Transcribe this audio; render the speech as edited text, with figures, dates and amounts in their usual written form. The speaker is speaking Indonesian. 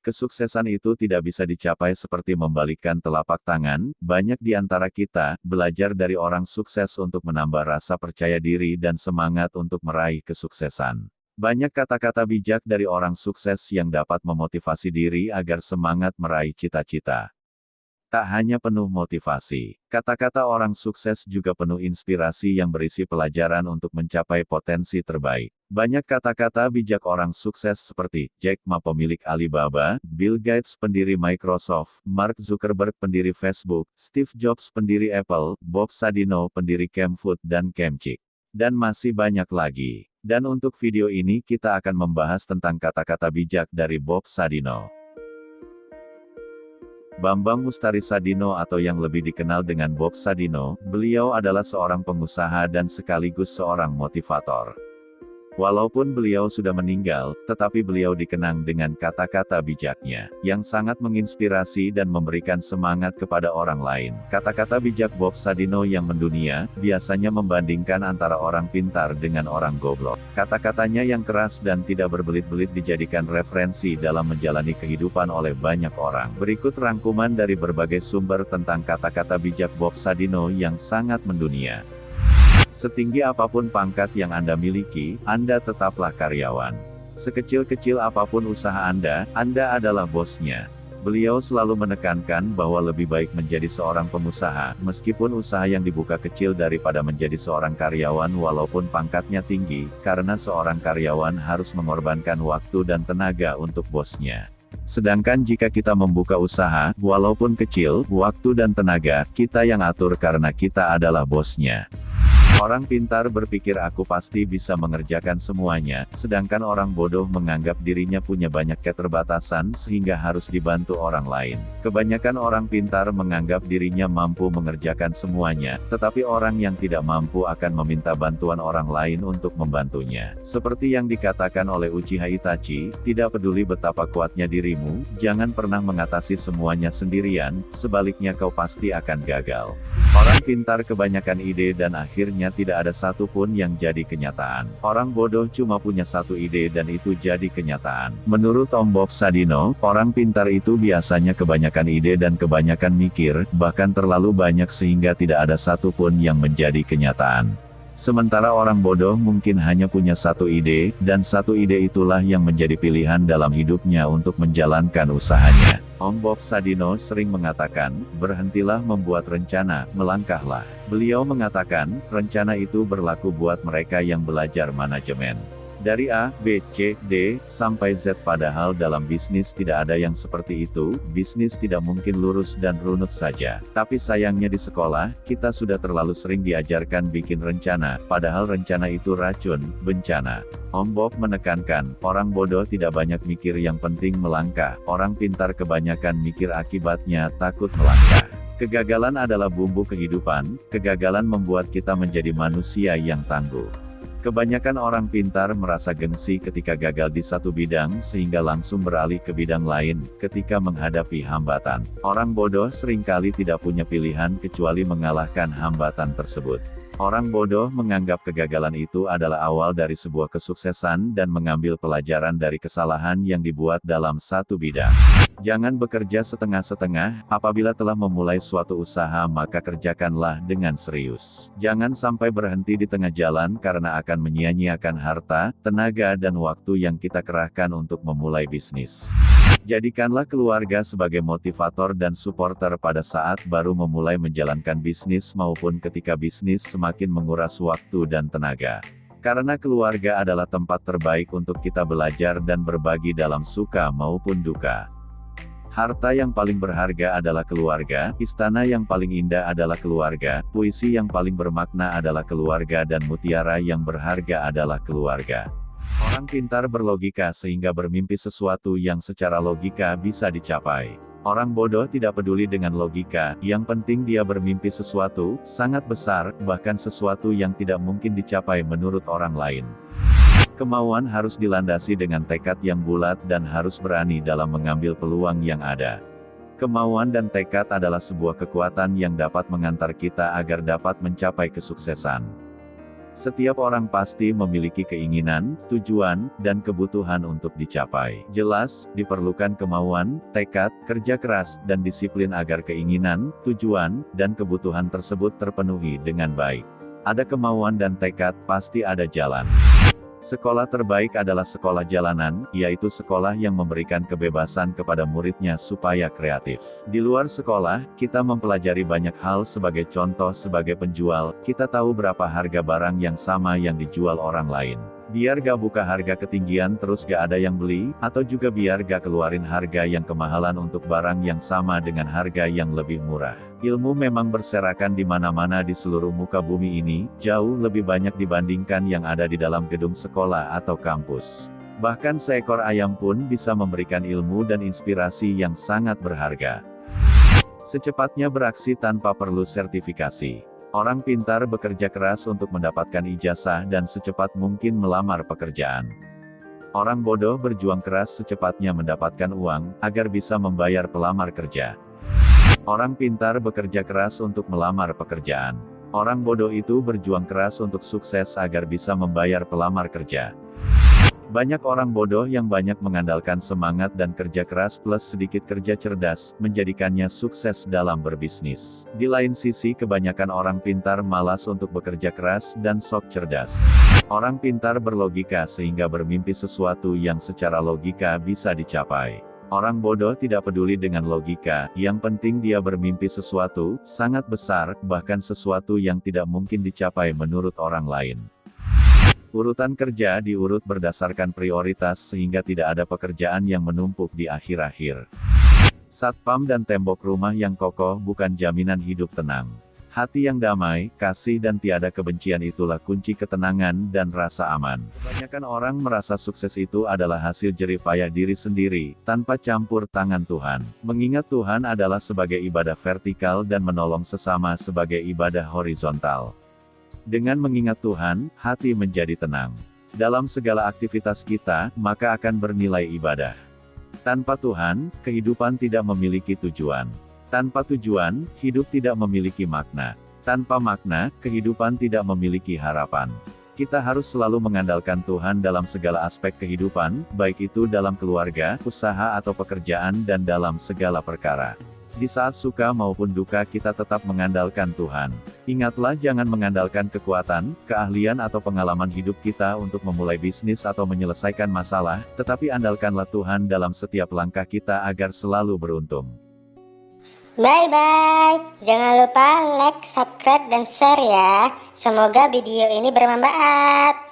Kesuksesan itu tidak bisa dicapai seperti membalikkan telapak tangan. Banyak di antara kita belajar dari orang sukses untuk menambah rasa percaya diri dan semangat untuk meraih kesuksesan. Banyak kata-kata bijak dari orang sukses yang dapat memotivasi diri agar semangat meraih cita-cita. Tak hanya penuh motivasi, kata-kata orang sukses juga penuh inspirasi yang berisi pelajaran untuk mencapai potensi terbaik. Banyak kata-kata bijak orang sukses seperti Jack Ma, pemilik Alibaba, Bill Gates, pendiri Microsoft, Mark Zuckerberg, pendiri Facebook, Steve Jobs, pendiri Apple, Bob Sadino, pendiri Camfood dan Camchick, dan masih banyak lagi. Dan untuk video ini kita akan membahas tentang kata-kata bijak dari Bob Sadino. Bambang Mustari Sadino atau yang lebih dikenal dengan Bob Sadino, beliau adalah seorang pengusaha dan sekaligus seorang motivator. Walaupun beliau sudah meninggal, tetapi beliau dikenang dengan kata-kata bijaknya, yang sangat menginspirasi dan memberikan semangat kepada orang lain. Kata-kata bijak Bob Sadino yang mendunia, biasanya membandingkan antara orang pintar dengan orang goblok. Kata-katanya yang keras dan tidak berbelit-belit dijadikan referensi dalam menjalani kehidupan oleh banyak orang. Berikut rangkuman dari berbagai sumber tentang kata-kata bijak Bob Sadino yang sangat mendunia. Setinggi apapun pangkat yang Anda miliki, Anda tetaplah karyawan. Sekecil-kecil apapun usaha Anda adalah bosnya. Beliau selalu menekankan bahwa lebih baik menjadi seorang pengusaha, meskipun usaha yang dibuka kecil daripada menjadi seorang karyawan walaupun pangkatnya tinggi, karena seorang karyawan harus mengorbankan waktu dan tenaga untuk bosnya. Sedangkan jika kita membuka usaha, walaupun kecil, waktu dan tenaga, kita yang atur karena kita adalah bosnya. Orang pintar berpikir aku pasti bisa mengerjakan semuanya, sedangkan orang bodoh menganggap dirinya punya banyak keterbatasan sehingga harus dibantu orang lain. Kebanyakan orang pintar menganggap dirinya mampu mengerjakan semuanya, tetapi orang yang tidak mampu akan meminta bantuan orang lain untuk membantunya. Seperti yang dikatakan oleh Uchiha Itachi, tidak peduli betapa kuatnya dirimu, jangan pernah mengatasi semuanya sendirian, sebaliknya kau pasti akan gagal. Orang pintar kebanyakan ide dan akhirnya tidak ada satupun yang jadi kenyataan. Orang bodoh cuma punya satu ide dan itu jadi kenyataan. Menurut Om Bob Sadino, orang pintar itu biasanya kebanyakan ide dan kebanyakan mikir, bahkan terlalu banyak sehingga tidak ada satupun yang menjadi kenyataan. Sementara orang bodoh mungkin hanya punya satu ide, dan satu ide itulah yang menjadi pilihan dalam hidupnya untuk menjalankan usahanya. Om Bob Sadino sering mengatakan, berhentilah membuat rencana, melangkahlah. Beliau mengatakan, rencana itu berlaku buat mereka yang belajar manajemen. Dari A, B, C, D, sampai Z, padahal dalam bisnis tidak ada yang seperti itu, bisnis tidak mungkin lurus dan runut saja. Tapi sayangnya di sekolah, kita sudah terlalu sering diajarkan bikin rencana, padahal rencana itu racun, bencana. Om Bob menekankan, orang bodoh tidak banyak mikir yang penting melangkah, orang pintar kebanyakan mikir akibatnya, takut melangkah. Kegagalan adalah bumbu kehidupan, kegagalan membuat kita menjadi manusia yang tangguh. Kebanyakan orang pintar merasa gengsi ketika gagal di satu bidang sehingga langsung beralih ke bidang lain, ketika menghadapi hambatan. Orang bodoh seringkali tidak punya pilihan kecuali mengalahkan hambatan tersebut. Orang bodoh menganggap kegagalan itu adalah awal dari sebuah kesuksesan dan mengambil pelajaran dari kesalahan yang dibuat dalam satu bidang. Jangan bekerja setengah-setengah, apabila telah memulai suatu usaha maka kerjakanlah dengan serius. Jangan sampai berhenti di tengah jalan karena akan menyia-nyiakan harta, tenaga dan waktu yang kita kerahkan untuk memulai bisnis. Jadikanlah keluarga sebagai motivator dan supporter pada saat baru memulai menjalankan bisnis maupun ketika bisnis semakin menguras waktu dan tenaga. Karena keluarga adalah tempat terbaik untuk kita belajar dan berbagi dalam suka maupun duka. Harta yang paling berharga adalah keluarga, istana yang paling indah adalah keluarga, puisi yang paling bermakna adalah keluarga dan mutiara yang berharga adalah keluarga. Orang pintar berlogika sehingga bermimpi sesuatu yang secara logika bisa dicapai. Orang bodoh tidak peduli dengan logika, yang penting dia bermimpi sesuatu sangat besar, bahkan sesuatu yang tidak mungkin dicapai menurut orang lain. Kemauan harus dilandasi dengan tekad yang bulat dan harus berani dalam mengambil peluang yang ada. Kemauan dan tekad adalah sebuah kekuatan yang dapat mengantar kita agar dapat mencapai kesuksesan. Setiap orang pasti memiliki keinginan, tujuan, dan kebutuhan untuk dicapai. Jelas, diperlukan kemauan, tekad, kerja keras, dan disiplin agar keinginan, tujuan, dan kebutuhan tersebut terpenuhi dengan baik. Ada kemauan dan tekad, pasti ada jalan. Sekolah terbaik adalah sekolah jalanan, yaitu sekolah yang memberikan kebebasan kepada muridnya supaya kreatif. Di luar sekolah, kita mempelajari banyak hal. Sebagai contoh, sebagai penjual, kita tahu berapa harga barang yang sama yang dijual orang lain. Biar gak buka harga ketinggian terus gak ada yang beli, atau juga biar gak keluarin harga yang kemahalan untuk barang yang sama dengan harga yang lebih murah. Ilmu memang berserakan di mana-mana di seluruh muka bumi ini, jauh lebih banyak dibandingkan yang ada di dalam gedung sekolah atau kampus. Bahkan seekor ayam pun bisa memberikan ilmu dan inspirasi yang sangat berharga. Secepatnya beraksi tanpa perlu sertifikasi. Orang pintar bekerja keras untuk mendapatkan ijazah dan secepat mungkin melamar pekerjaan. Orang bodoh berjuang keras secepatnya mendapatkan uang, agar bisa membayar pelamar kerja. Orang pintar bekerja keras untuk melamar pekerjaan. Orang bodoh itu berjuang keras untuk sukses agar bisa membayar pelamar kerja. Banyak orang bodoh yang banyak mengandalkan semangat dan kerja keras plus sedikit kerja cerdas, menjadikannya sukses dalam berbisnis. Di lain sisi, kebanyakan orang pintar malas untuk bekerja keras dan sok cerdas. Orang pintar berlogika sehingga bermimpi sesuatu yang secara logika bisa dicapai. Orang bodoh tidak peduli dengan logika, yang penting dia bermimpi sesuatu sangat besar, bahkan sesuatu yang tidak mungkin dicapai menurut orang lain. Urutan kerja diurut berdasarkan prioritas sehingga tidak ada pekerjaan yang menumpuk di akhir-akhir. Satpam dan tembok rumah yang kokoh bukan jaminan hidup tenang. Hati yang damai, kasih dan tiada kebencian itulah kunci ketenangan dan rasa aman. Kebanyakan orang merasa sukses itu adalah hasil jerih payah diri sendiri, tanpa campur tangan Tuhan. Mengingat Tuhan adalah sebagai ibadah vertikal dan menolong sesama sebagai ibadah horizontal. Dengan mengingat Tuhan, hati menjadi tenang. Dalam segala aktivitas kita, maka akan bernilai ibadah. Tanpa Tuhan, kehidupan tidak memiliki tujuan. Tanpa tujuan, hidup tidak memiliki makna. Tanpa makna, kehidupan tidak memiliki harapan. Kita harus selalu mengandalkan Tuhan dalam segala aspek kehidupan, baik itu dalam keluarga, usaha atau pekerjaan dan dalam segala perkara. Di saat suka maupun duka kita tetap mengandalkan Tuhan. Ingatlah, jangan mengandalkan kekuatan, keahlian atau pengalaman hidup kita untuk memulai bisnis atau menyelesaikan masalah, tetapi andalkanlah Tuhan dalam setiap langkah kita agar selalu beruntung. Bye-bye. Jangan lupa like, subscribe, dan share ya. Semoga video ini bermanfaat.